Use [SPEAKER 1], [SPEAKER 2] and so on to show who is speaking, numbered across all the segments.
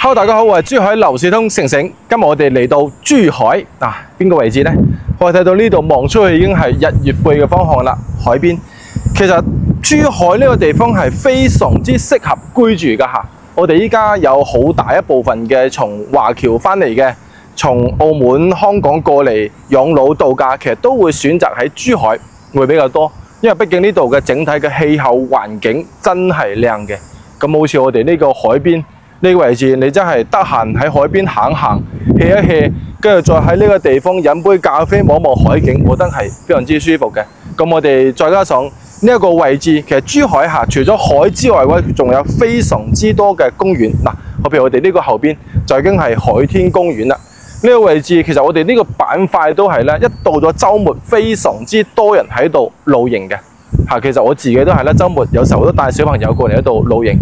[SPEAKER 1] Hello， 大家好，我係珠海樓市通成成。今日我哋嚟到珠海邊個位置呢？我哋睇到呢度望出去已經係日月貝嘅方向啦，海邊。其實珠海呢個地方係非常之適合居住噶吓。我哋依家有好大一部分嘅從華僑翻嚟嘅，從澳門、香港過嚟養老度假，其實都會選擇喺珠海會比較多，因為畢竟呢度嘅整體嘅氣候環境真係靚嘅。咁好似我哋呢個海邊呢個位置，你真係得閒喺海邊行行 hea 一 hea， 跟住再喺呢個地方飲杯咖啡望望海景，我覺得係非常之舒服嘅。咁我哋再加上呢一個位置，其實珠海除咗海之外，仲有非常之多嘅公園。譬如我哋呢個後邊就已經係海天公園啦。呢個位置其實我哋呢個板塊都係咧，一到咗週末非常之多人喺度露營嘅。其實我自己都係啦，週末有時候都帶小朋友過嚟喺度露營。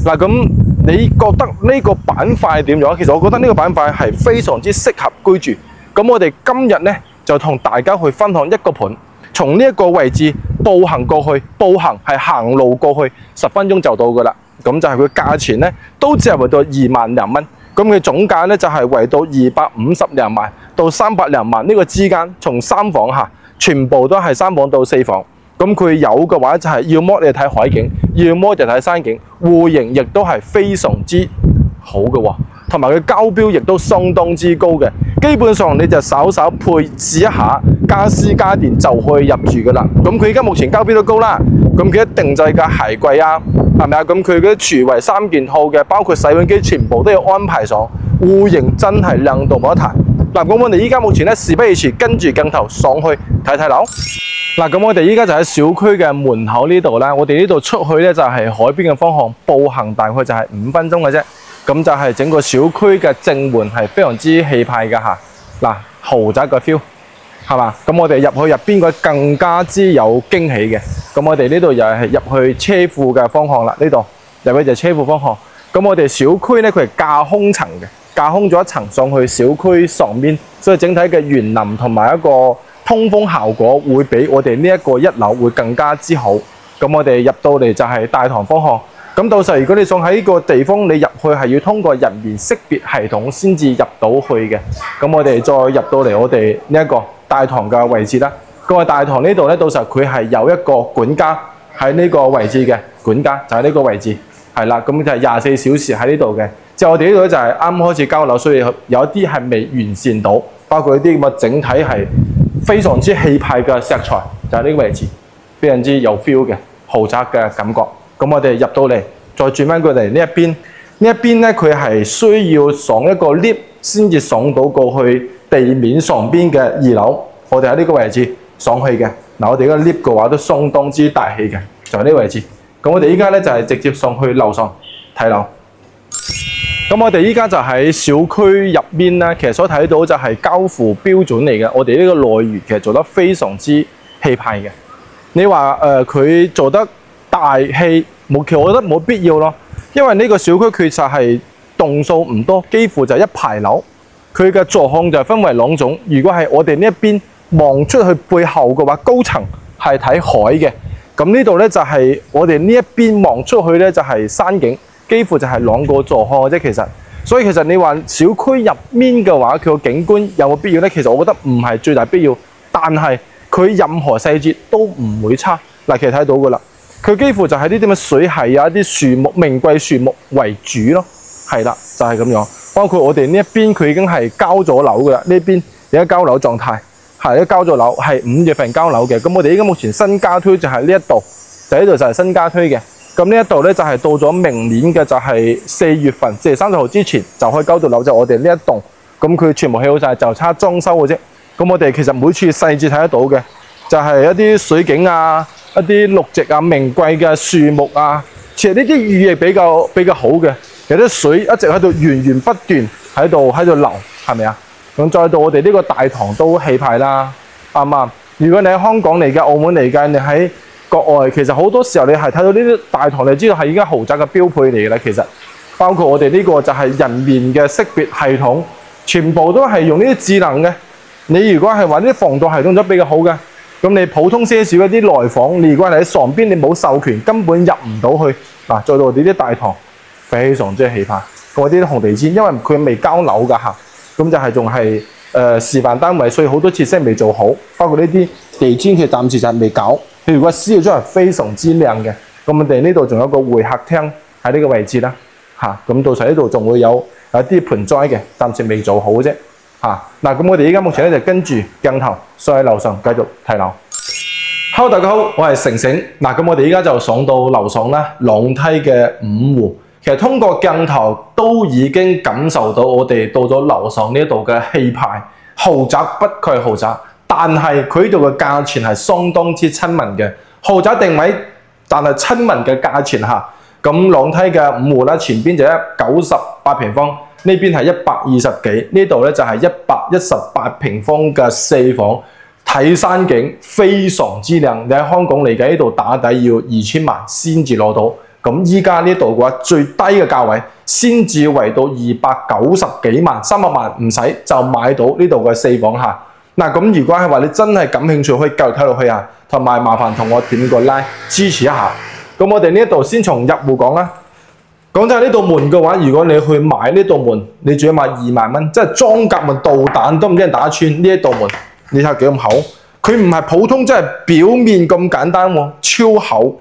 [SPEAKER 1] 咁你覺得呢個板塊點樣？其實我覺得呢個板塊係非常之適合居住。咁我哋今日呢，就同大家去分享一個盤，從呢一個位置步行過去，步行係行路過去10分鐘就到噶啦。咁就係佢價錢呢，都只係為到2萬零蚊。咁佢總價呢，就係為到250零萬到300零萬呢個之間，從3房全部都係3房到4房。咁佢有嘅話就係要麼你睇海景，要麼就睇山景，戶型亦都係非常之好嘅喎，同埋佢交標亦都相當之高嘅。基本上你就稍稍配置一下家私家電就可以入住嘅啦。咁佢而家目前交標都高啦，咁佢一定制嘅鞋櫃係咪啊？咁佢嗰啲廚衛3件套嘅，包括洗碗機全部都要安排上，戶型真係靚到冇得彈。咁我哋依家目前咧，事不宜遲，跟住鏡頭上去睇睇樓。咁我哋依家就喺小區嘅門口呢度啦。我哋呢度出去咧就係海邊嘅方向，步行大概就係5分鐘嘅啫。咁就係整個小區嘅正門係非常之氣派嘅嚇。豪宅嘅 feel 係嘛？咁我哋入去入邊個更加之有驚喜嘅。咁我哋呢度又係入去車庫嘅方向啦。呢度入去就係車庫方向。咁我哋小區咧佢係架空層嘅，架空咗一層上去小區上面，所以整體嘅園林同埋一個通風效果會比我哋呢一個1樓會更加之好。咁我哋入到嚟就係大堂方向。咁到時如果你想喺呢個地方，你入去係要通過人臉識別系統先至入到去嘅。咁我哋再入到嚟我哋呢一個大堂嘅位置啦。咁啊大堂呢度咧，到時佢係有一個管家喺呢個位置嘅，管家就喺呢個位置，係啦。咁就係24小時喺呢度嘅。即係我哋呢度咧就係啱開始交樓，所以有一啲係未完善到，包括呢啲咁嘅整體係非常之氣派嘅石材，就係呢個位置，非常之有 feel 嘅豪宅嘅感覺。咁我哋入到嚟，再轉翻過嚟呢一邊，呢一邊咧佢係需要上一個 lift 先至上到過去地面上邊嘅2樓。我哋喺呢個位置上去嘅。我哋個 lift 嘅話都相當之大氣嘅，就係呢個位置。咁我哋依家咧就係直接上去樓上睇樓。咁我哋依家就喺小區入邊啦，其實所睇到就係交付標準嚟嘅。我哋呢個內園其實做得非常之氣派嘅。你話佢做得大氣冇，其實我覺得冇必要咯。因為呢個小區確實係棟數唔多，幾乎就係一排樓。佢嘅座向就分為2種。如果係我哋呢一邊望出去背後嘅話，高層係睇海嘅。咁呢度咧就係我哋呢一邊望出去咧就係山景。幾乎就係2個座向嘅啫，其實。所以其實你話小區入面嘅話，佢個景觀有冇必要呢？其實我覺得唔係最大必要，但係佢任何細節都唔會差。其實睇到噶啦，佢幾乎就係呢啲咁嘅水系一啲樹木、名貴樹木為主咯。係啦，就係咁樣。包括我哋呢一邊，佢已經係交咗樓噶啦。呢邊而家交樓狀態，係一交咗樓，係5月份交樓嘅。咁我哋依家目前新家推就係呢一度，就呢度就係新家推嘅。咁呢一度咧就係到咗明年嘅就係4月份4月30號之前就可以交到樓，就我哋呢一棟。咁佢全部起好晒，就差裝修嘅啫。咁我哋其實每處細節睇得到嘅，就係一啲水景一啲綠植名貴嘅樹木其實呢啲寓意比較好嘅。有啲水一直喺度源源不斷喺度流，係咪啊？咁再到我哋呢個大堂都氣派啦，啱唔啱？如果你喺香港嚟嘅、澳門嚟嘅，你喺國外，其實好多時候你係睇到呢啲大堂，你知道係已經豪宅嘅標配嚟嘅啦。其實包括我哋呢個就係人面嘅識別系統，全部都係用呢啲智能嘅。你如果係話呢啲防盜系統都比較好嘅，咁你普通些少一啲內房，你如果係喺上邊你冇授權，根本入唔到去。再到我哋啲大堂，非常之氣派。嗰啲紅地氈，因為佢未交樓㗎嚇，咁就係仲係示範單位，所以好多設施未做好，包括呢啲地氈佢暫時就係未搞。佢如果燒咗係非常之靚嘅。咁我哋呢度仲有個會客廳喺呢個位置啦，咁到時呢度仲會有啲盆栽嘅，暫時未做好啫，嗱咁我哋依家目前咧就跟住鏡頭上去樓上繼續睇樓。Hello 大家好，我係成成，嗱咁我哋依家就上到樓上啦，朗梯嘅5戶，其實通過鏡頭都已經感受到我哋到咗樓上呢度嘅氣派，豪宅不愧係豪宅，但係佢呢度嘅價錢係相當之親民嘅，豪宅定位。但係親民嘅價錢嚇，咁朗梯嘅5戶啦，前邊就98平方，呢邊係120幾，呢度咧就係118平方嘅4房，睇山景非常之靚。你喺香港嚟計呢度打底要2000萬先至攞到，咁依家呢度嘅話最低嘅價位先至圍到290幾萬，300萬唔使就買到呢度嘅4房嚇。嗱咁如果係話你真係感興趣，可以繼續睇落去啊，同埋麻煩同我點個 like 支持一下。咁我哋呢度先從入戶講啦。講真係呢道門嘅話，如果你去買呢道門，你仲要買2萬蚊，即係裝甲咪導彈都唔知人打穿呢一道門。你睇下幾咁厚，佢唔係普通即係表面咁簡單喎，超厚。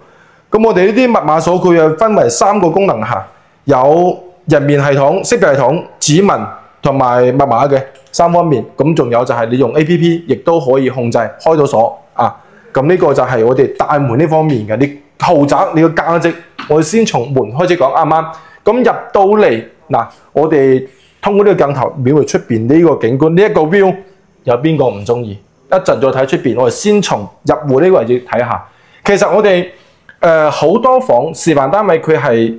[SPEAKER 1] 咁我哋呢啲密碼鎖佢又分為3個功能嚇，有人面系統、識別系統、指紋同埋密碼嘅3方面。咁仲有就係你用 APP 亦都可以控制開到鎖啊。咁呢個就係我哋大門呢方面嘅。你豪宅你個價值，我哋先從門開始講啱唔啱？咁入到嚟嗱，我哋通過呢個鏡頭瞄去出邊呢個景觀，呢一個 view 有邊個唔中意？一陣再睇出邊，我哋先從入戶呢個位置睇下。其實我哋好多房示範單位佢係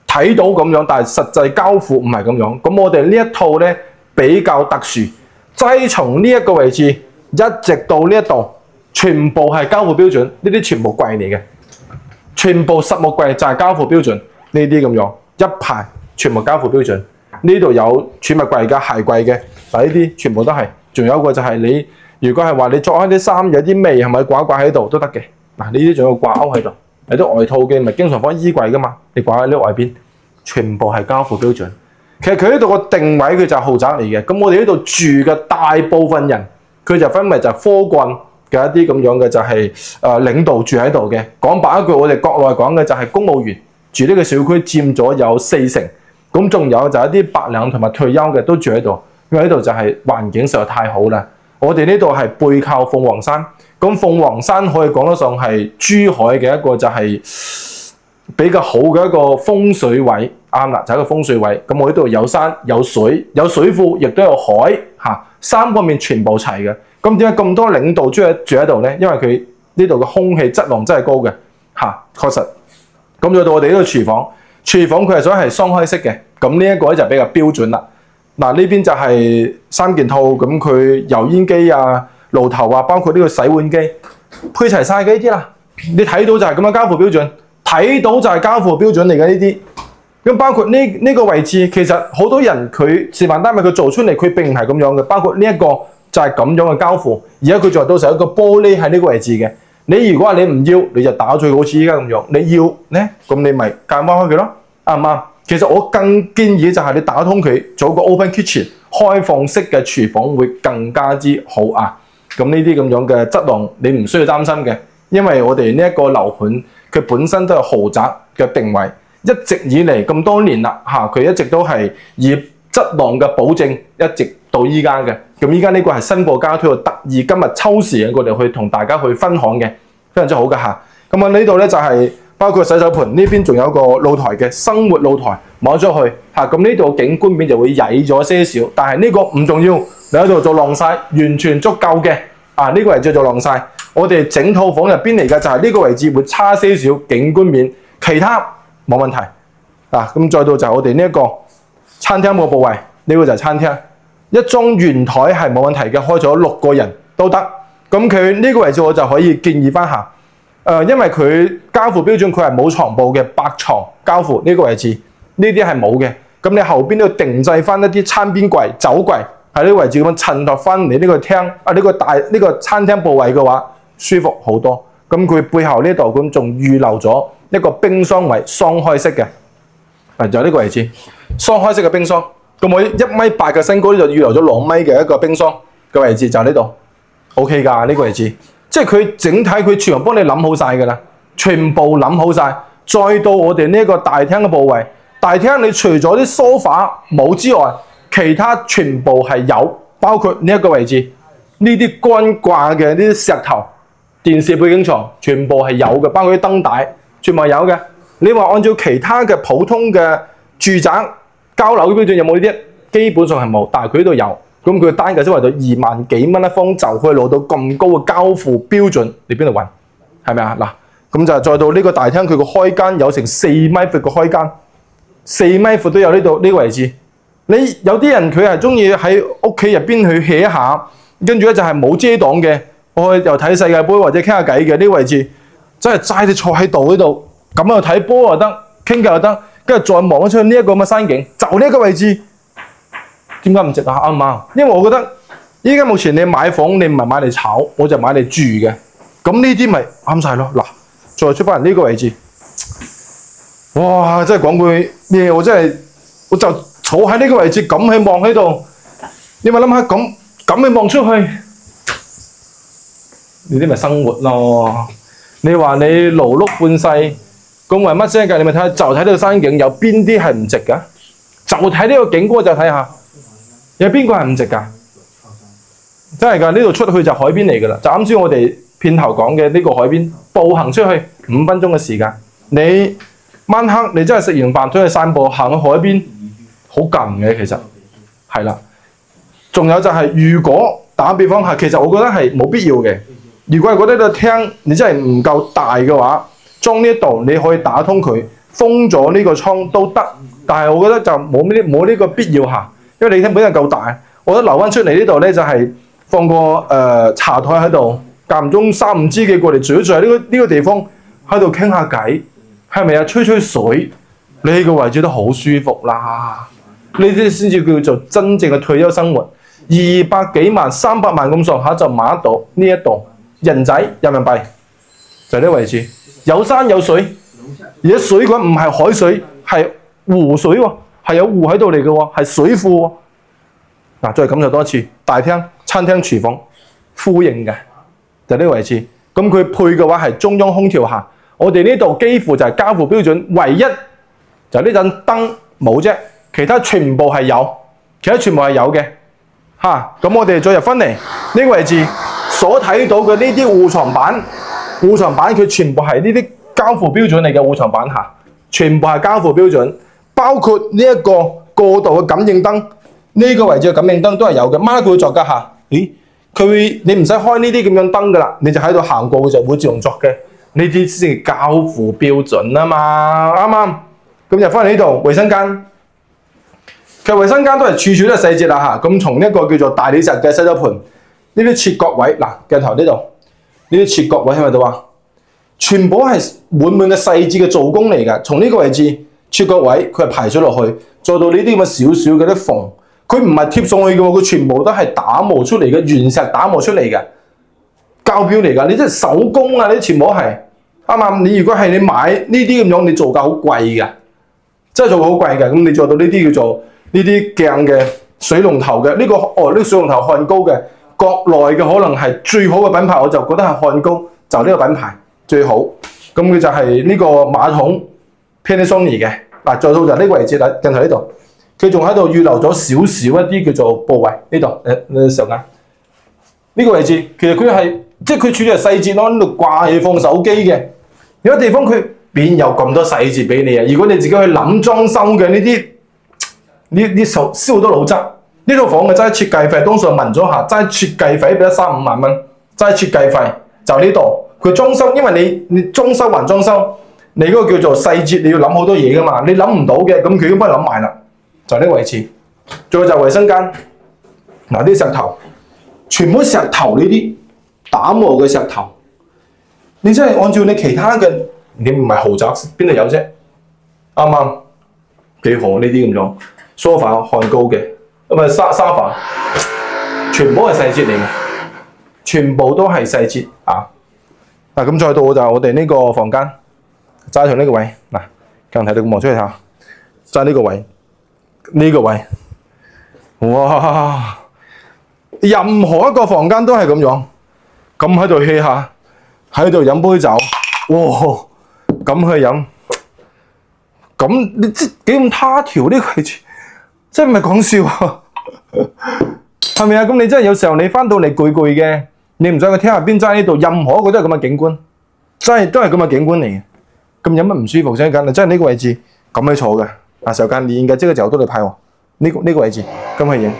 [SPEAKER 1] 睇到咁樣，但係實際交付唔係咁樣。咁我哋呢一套咧比較特殊，即係從呢一個位置一直到呢一度，全部係交付標準，呢啲全部櫃嚟嘅，全部實木櫃就係交付標準，呢啲咁樣一排全部交付標準。呢度有儲物櫃嘅、鞋櫃嘅，嗱呢啲全部都係。仲有一個就係你如果係話你着開啲衫有啲味係咪掛喺度都得嘅。嗱呢啲仲有掛鈎喺度，有啲外套嘅咪經常放衣櫃噶嘛，你掛喺呢外邊，全部係交付標準。其實佢呢度個定位佢就係豪宅嚟嘅。咁我哋呢度住嘅大部分人，佢就分為就係科幹嘅一啲咁樣嘅就係領導住喺度嘅。講白一句，我哋國內講嘅就係公務員住呢個小區佔咗有40%。咁仲有就係一啲白領同埋退休嘅都住喺度。因為呢度就係環境實在太好啦，我哋呢度係背靠鳳凰山，咁鳳凰山可以講得上係珠海嘅一個就係比較好嘅一個風水位，啱啦，就係一個風水位。咁我呢度有山有水有水庫，亦都有海，3方面全部齊嘅。咁點解咁多領導住喺度咧？因為佢呢度嘅空氣質量真係高嘅，確實。咁再到我哋呢個廚房佢係所謂係雙開式嘅，咁呢一個咧就比較標準啦。嗱呢邊就係3件套，咁佢油煙機啊、爐頭啊，包括呢個洗碗機，配齊晒嘅呢啲啦。你睇到就係咁樣交付標準，睇到就係交付標準嚟嘅呢啲。咁包括呢個位置，其實好多人佢示範單位佢做出嚟，佢並唔係咁樣嘅。包括呢一個就係咁樣嘅交付，而家佢做到成一個玻璃喺呢個位置嘅。你如果話你唔要，你就打咗佢，好似依家咁樣。你要咧，咁你咪間彎開佢咯，啱唔啱？其實我更建議就係你打通佢，做個 open kitchen 開放式嘅廚房會更加之好啊！咁呢啲咁樣嘅質量你唔需要擔心嘅，因為我哋呢一個樓盤佢本身都係豪宅嘅定位，一直以嚟咁多年啦佢一直都係以質量嘅保證一直到依家嘅。咁依家呢個係新貨家推，特意今日抽時間過嚟去同大家去分享嘅，非常之好嘅嚇。咁呢度咧就係、包括洗手盆，呢邊仲有個露台嘅生活露台，摸咗去咁呢度景觀面就會曳咗些少，但係呢個唔重要，你喺度做晾曬完全足夠嘅。呢個位置做晾曬，我哋整套房入邊嚟嘅就係呢個位置會差些少景觀面，其他冇問題。咁再到就係我哋呢一個餐廳個部位，呢個就係餐廳，一張圓台係冇問題嘅，開咗6個人都得。咁佢呢個位置我就可以建議翻下。因為佢交付標準，佢係冇床鋪嘅白床交付呢個位置，呢啲係冇嘅。咁你後邊都要定製翻一啲餐邊櫃、酒櫃喺呢個位置咁樣襯托翻你呢個廳呢個餐廳部位嘅話，舒服好多。咁佢背後呢度咁仲預留咗一個冰箱位雙開式嘅。就係呢個位置，雙開式嘅冰箱。咁我1.8米嘅身高呢，就預留咗2米嘅一個冰箱嘅位置，就喺呢度 ，OK 㗎呢個位置。即係佢整體佢全部幫你諗好晒㗎啦，全部諗好晒。再到我哋呢一個大廳嘅部位，大廳你除咗啲梳化冇之外，其他全部係有，包括呢一個位置，呢啲乾掛嘅呢啲石頭、電視背景牆全部係有嘅，包括啲燈帶全部係有嘅。你話按照其他嘅普通嘅住宅交樓嘅標準有冇呢啲？基本上係冇，但係佢呢度有。咁佢嘅單價先為到2萬幾蚊一方，就可以攞到咁高嘅交付標準，你邊度揾？係咪啊？嗱，咁就再到呢個大廳，佢個開間有成4米闊嘅開間，4米闊都有呢度呢個位置。你有啲人佢係中意喺屋企入邊去 hea 一下，跟住咧就係冇遮擋嘅，我又睇世界盃或者傾下偈嘅呢個位置，真係齋你坐喺度呢度，咁又睇波又得，傾偈又得，跟住再望出去呢一個咁嘅山景，就呢一個位置，點解唔值啊？啱唔啱？因為我覺得依家目前你買房，你唔係買嚟炒，我就買嚟住嘅，咁呢啲咪啱晒咯。嗱，再出翻嚟呢個位置，哇！真係講句咩？我就坐喺呢個位置咁去望喺度，你咪諗下咁去望出去，呢啲咪生活咯。你話你勞碌半世，咁為乜啫？你咪睇下，就睇呢個山景，有邊啲係唔值㗎？就睇呢個景觀就睇下，有邊個係唔值㗎？真係㗎，呢度出去就海邊嚟㗎啦。就啱先我哋片頭講嘅呢個海邊，步行出去5分鐘嘅時間。你晚黑你真係食完飯出去散步，行去海邊。好近嘅其實係啦，仲有就係、如果打比方下，其實我覺得係冇必要嘅。如果係覺得呢個廳你真係唔夠大嘅話，裝呢一度你可以打通佢，封咗呢個窗都得。但係我覺得就冇呢個必要下，因為你廳本身夠大，我覺得留翻出嚟呢度咧就係放個茶台喺度，間唔中3、5知己過嚟聚一聚喺呢個地方喺度傾下偈，係咪啊？吹吹水，你呢個位置都好舒服啦。呢啲先至叫做真正嘅退休生活，200幾萬、300萬咁上下就買得到呢一度人仔人民幣，就係呢個位置，有山有水，而且水管唔係海水，係湖水喎，係有湖喺度嚟嘅喎，係水庫喎。嗱，再感受多一次，大廳、餐廳、廚房呼應嘅，就係呢個位置。咁佢配嘅話係中央空調下，我哋呢度幾乎就係交付標準，唯一就呢盞燈冇啫。其他全部係有，嘅嚇。咁我哋再入翻嚟呢個位置所睇到嘅呢啲護床板佢全部係呢啲交付標準嚟嘅護床板嚇，全部係交付標準，包括呢一個過渡嘅感應燈，呢個位置嘅感應燈都係有嘅，孖佢作㗎嚇。咦，你唔使開呢啲咁樣燈㗎啦，你就喺度行過佢就會自動作嘅，呢啲先係交付標準啊嘛，啱唔啱？咁入翻嚟呢度衞生間。其實衞生間都係處處都係細節啦嚇，咁從一個叫做大理石嘅洗手盆，呢啲切角位嗱鏡頭呢度，呢啲切角位喺咪度啊？全部係滿嘅細緻嘅做工嚟㗎。從呢個位置切角位佢係排咗落去，再到呢啲咁嘅少少嘅啲縫，佢唔係貼上去嘅喎，佢全部都係打磨出嚟嘅，原石打磨出嚟嘅膠標嚟㗎。你真係手工啊！呢啲全部係啱啱？你如果係你買呢啲咁樣，你造價好貴㗎，真係造價好貴㗎。咁你做到呢啲叫做呢啲鏡嘅水龍頭嘅呢個水龍頭漢高嘅，國內嘅可能係最好嘅品牌，我就覺得係漢高，就呢個品牌最好。咁佢就係呢個馬桶 Panasonic 嘅嗱，再到就呢個位置啦，鏡頭呢度，佢仲喺度預留咗少少一啲叫做部位呢度上眼呢個位置，其實佢係即係佢處理係細節咯，呢度掛嘢放手機嘅，有啲地方佢邊有咁多細節俾你啊？如果你自己去諗裝修嘅呢啲。呢燒好多腦汁，呢套房嘅齋設計費，當時問咗下，齋設計費俾咗3、5萬蚊，齋設計費就呢度。佢裝修，因為你裝修還裝修，你嗰個叫做細節，你要諗好多嘢噶嘛，你諗唔到嘅，咁佢已經幫你諗埋啦，就呢個位置。再就衞生間，嗱啲石頭，全部石頭呢啲打磨嘅石頭，你真係按照你其他嘅，你唔係豪宅邊度有啫？啱唔啱？幾好呢啲咁樣。梳化漢高嘅，咁啊沙發，全部係細節嚟嘅，全部都係細節啊！嗱咁再到就我哋呢個房間，揸上呢個位嗱，鏡睇到望出去下，就係呢個位，呢個位，哇！任何一個房間都係咁樣，咁喺度 hea 下，喺度飲杯酒，哇！咁去飲，咁你即幾咁他條呢個位置，真係唔係講笑啊！係咪啊？咁你真係有時候你翻到嚟攰攰嘅，你唔想去聽下邊齋呢度，任何一個都係咁嘅景觀，真係都係咁嘅景觀嚟嘅。咁有乜唔舒服先緊？真係呢個位置咁去坐嘅。啊，時間你應該這個角度嚟拍喎，呢個位置咁去影，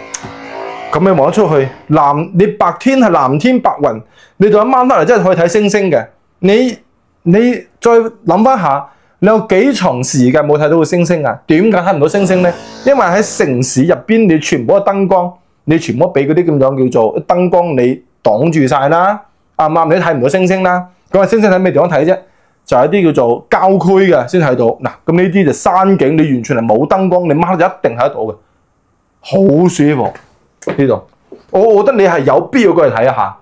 [SPEAKER 1] 咁你望得出去你白天係藍天白雲，你到一晚翻嚟真係可以睇星星嘅。你再諗翻下，你有幾長時間冇睇到個星星啊？點解睇唔到星星咧？因為喺城市入邊，你全部嘅燈光，你全部俾嗰啲咁樣叫做燈光你擋住晒啦，啱唔啱？你睇唔到星星啦。咁啊，星星喺咩地方睇啫？就係一啲叫做郊區嘅先睇到。嗱，咁呢啲就山景，你完全係冇燈光，你掹就一定睇得到嘅，好舒服呢度。我覺得你係有必要過嚟睇一下。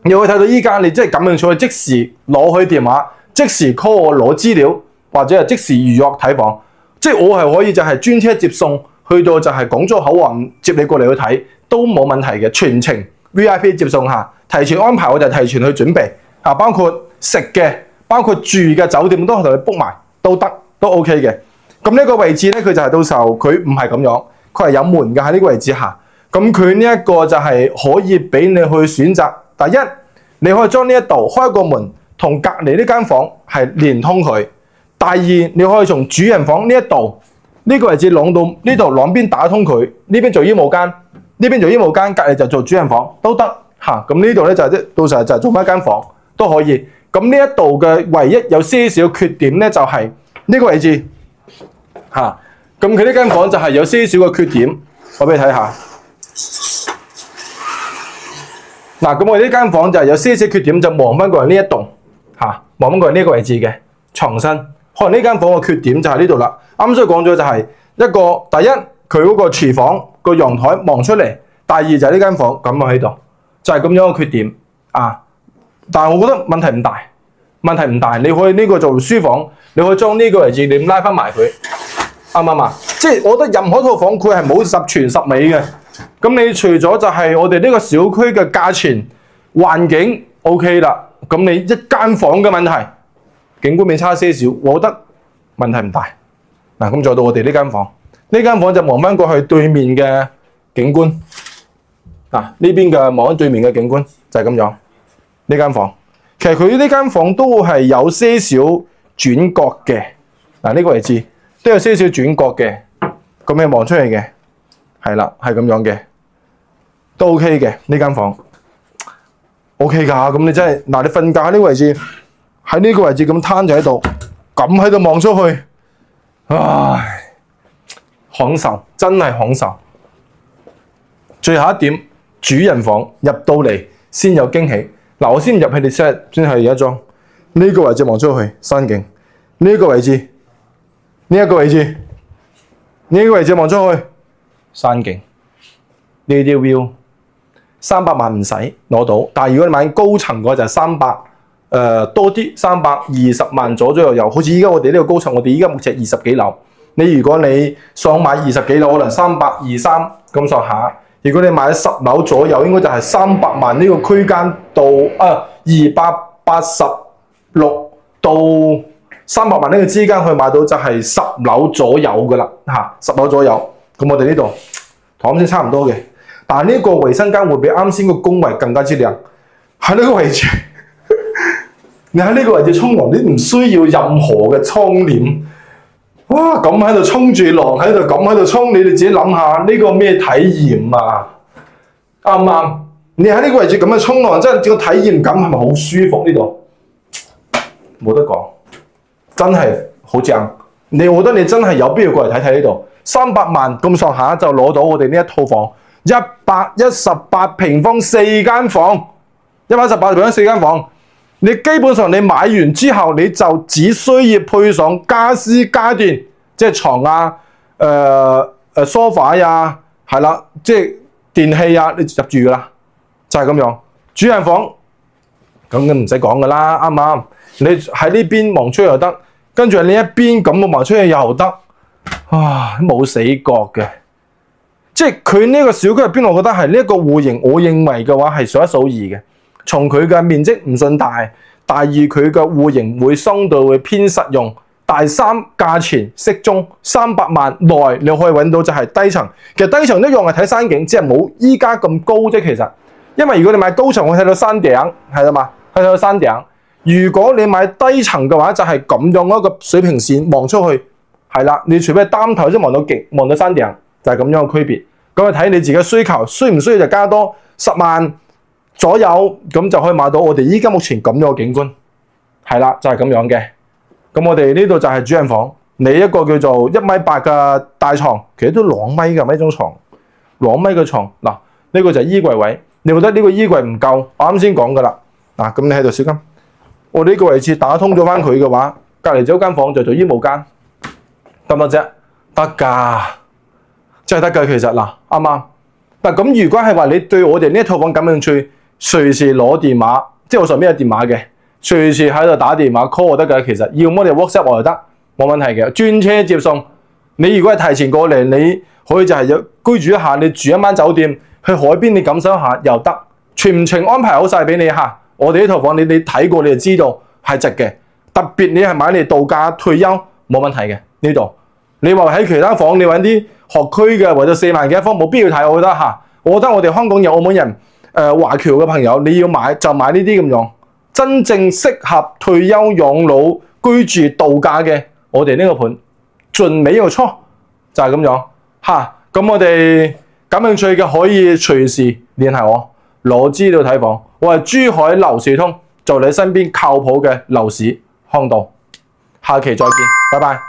[SPEAKER 1] 你會睇到依家你真係感興趣，即時攞去電話，即時 call 我攞資料，或者係即時預約睇房。即係我係可以就係專車接送，去到就係廣州口岸接你過嚟去睇，都冇問題嘅，全程 VIP 接送下，提前安排我就提前去準備啊，包括食嘅，包括住嘅酒店都同你 book 埋，都得，都 OK 嘅。咁呢個位置咧，佢就係到時候佢唔係咁樣，佢係有門嘅喺呢個位置下。咁佢呢一個就係可以俾你去選擇。第一，你可以將呢一度開一個門，同隔離呢間房係連通佢。第二，你可以從主人房呢一度呢個位置攞到呢度兩邊打通佢，呢邊做衣帽間，呢邊做衣帽間，隔離就做主人房都得嚇。咁呢度咧就係到時候就做翻間房都可以。咁呢一度嘅唯一有些少缺點咧，就係呢個位置嚇。咁佢呢間房就係有些少嘅缺點，我俾你睇下。嗱，咁我呢間房就係有些少缺點，就望翻過嚟呢一棟嚇，望翻過嚟呢個位置嘅床身。可能呢間房嘅缺點就係呢度啦。啱先講咗就係一個第一，佢嗰個廚房個陽台望出嚟；第二就係呢間房咁樣喺度，就係咁樣嘅缺點啊。但係我覺得問題唔大，問題唔大。你可以呢個做書房，你可以將呢個位置你拉翻埋佢，啱唔啱啊？即係我覺得任何一套房佢係冇十全十美嘅。咁你除咗就係我哋呢個小區嘅價錢、環境 OK 啦，咁你一間房嘅問題，景觀美差些少，我覺得問題唔大。嗱，咁再到我哋呢間房，呢間房就望翻過去對面嘅景觀。嗱，呢邊嘅望緊對面嘅景觀就係咁樣。呢間房其實佢呢間房都係有些少轉角嘅。嗱，呢個位置都有些少轉角嘅，咁你望出去嘅。係啦，係咁樣嘅，都 OK 嘅呢間房 ，OK 㗎。咁你真係嗱，你瞓覺喺呢個位置，喺呢個位置咁攤咗喺度，咁喺度望出去，唉，享受，真係享受。最後一點，主人房入到嚟先有驚喜。嗱，我先入去你 set 先係一張，呢個位置望出去山景，呢個位置，呢一個位置，呢個位置望出去。山景呢啲 view 300萬唔使攞到，但係如果你買高層嘅話就係300多啲，320萬左右有。好似依家我哋呢個高層，我哋依家目前20幾樓。你如果你想買20幾樓，可能323咁上下。如果你買10樓左右，應該就係300萬呢個區間到286到300萬呢個之間去買到就係10樓左右噶啦嚇，10樓左右。咁我哋呢度同啱先差唔多嘅，但係呢個衞生間會比啱先個工位更加之靚。喺呢個位置，你喺呢個位置沖涼，你唔需要任何嘅窗簾。哇！咁喺度沖住涼，喺度咁喺度沖，你哋自己諗下呢個咩體驗啊？啱唔啱？你喺呢個位置咁樣沖涼，真係個體驗感係咪好舒服？呢度冇得講，真係好正。我覺得你真係有必要過嚟睇睇呢度。300萬咁上下就攞到我哋呢一套房，118平方4間房，118平方4間房。你基本上你買完之後，你就只需要配上家私家電，即係床啊、梳化呀，係啦，即係電器啊，你入住噶啦，就係咁樣。主人房咁唔使講噶啦，啱唔啱？你喺呢邊望出去又得，跟住你一邊咁望出去又得。啊，冇死角嘅。即係佢呢個小區入邊，我覺得係呢一個戶型，我認為嘅話係數一數二嘅。從佢嘅面積唔算大，第二佢嘅戶型會相對會偏實用，第三價錢適中，300萬內你可以揾到就係低層。其實低層一樣係睇山景，只係冇依家咁高啫。其實，因為如果你買高層，會睇到山頂，係啦嘛，睇到山頂。如果你買低層嘅話，就係咁樣一個水平線望出去，係啦，你除非擔頭先望到極，望到山頂，就係咁樣嘅區別。咁睇你自己嘅需求，需唔需要就加多10萬左右，咁就可以買到我哋依家目前咁樣嘅景觀，係啦，就係咁樣嘅。咁我哋呢度就係主人房，你一個叫做1.8米嘅大床，其實都2米嘅呢種床，2米嘅床。嗱，呢個就係衣櫃位，你覺得呢個衣櫃唔夠？我啱先講噶啦，嗱，咁你喺度小金，我哋呢個位置打通咗翻佢嘅話，隔離咗間房就做衣帽間，得唔得啫？得㗎。真係得㗎，其實嗱，啱啱嗱咁。如果係話你對我哋呢一套房感興趣，隨時攞電話，即係我上邊有電話嘅，隨時喺度打電話 call 我得㗎。其實要麼你 WhatsApp 我就得，冇問題嘅，專車接送。你如果係提前過嚟，你可以就係居住一下，你住一晚酒店，去海邊你感受一下又得，全程安排好晒俾你嚇。我哋呢套房你睇過你就知道係值嘅，特別你係買嚟度假退休冇問題嘅呢度。你話喺其他房你揾啲學區嘅或者4萬幾一方，冇必要睇，我覺得嚇。我覺得我哋香港人、澳門人、華僑嘅朋友，你要買就買呢啲咁樣，真正適合退休養老居住度假嘅，我哋呢個盤盡尾個初就係咁樣嚇。咁我哋感興趣嘅可以隨時聯繫我攞資料睇房。我係珠海樓市通，做你身邊靠譜嘅樓市向導。下期再見，拜拜。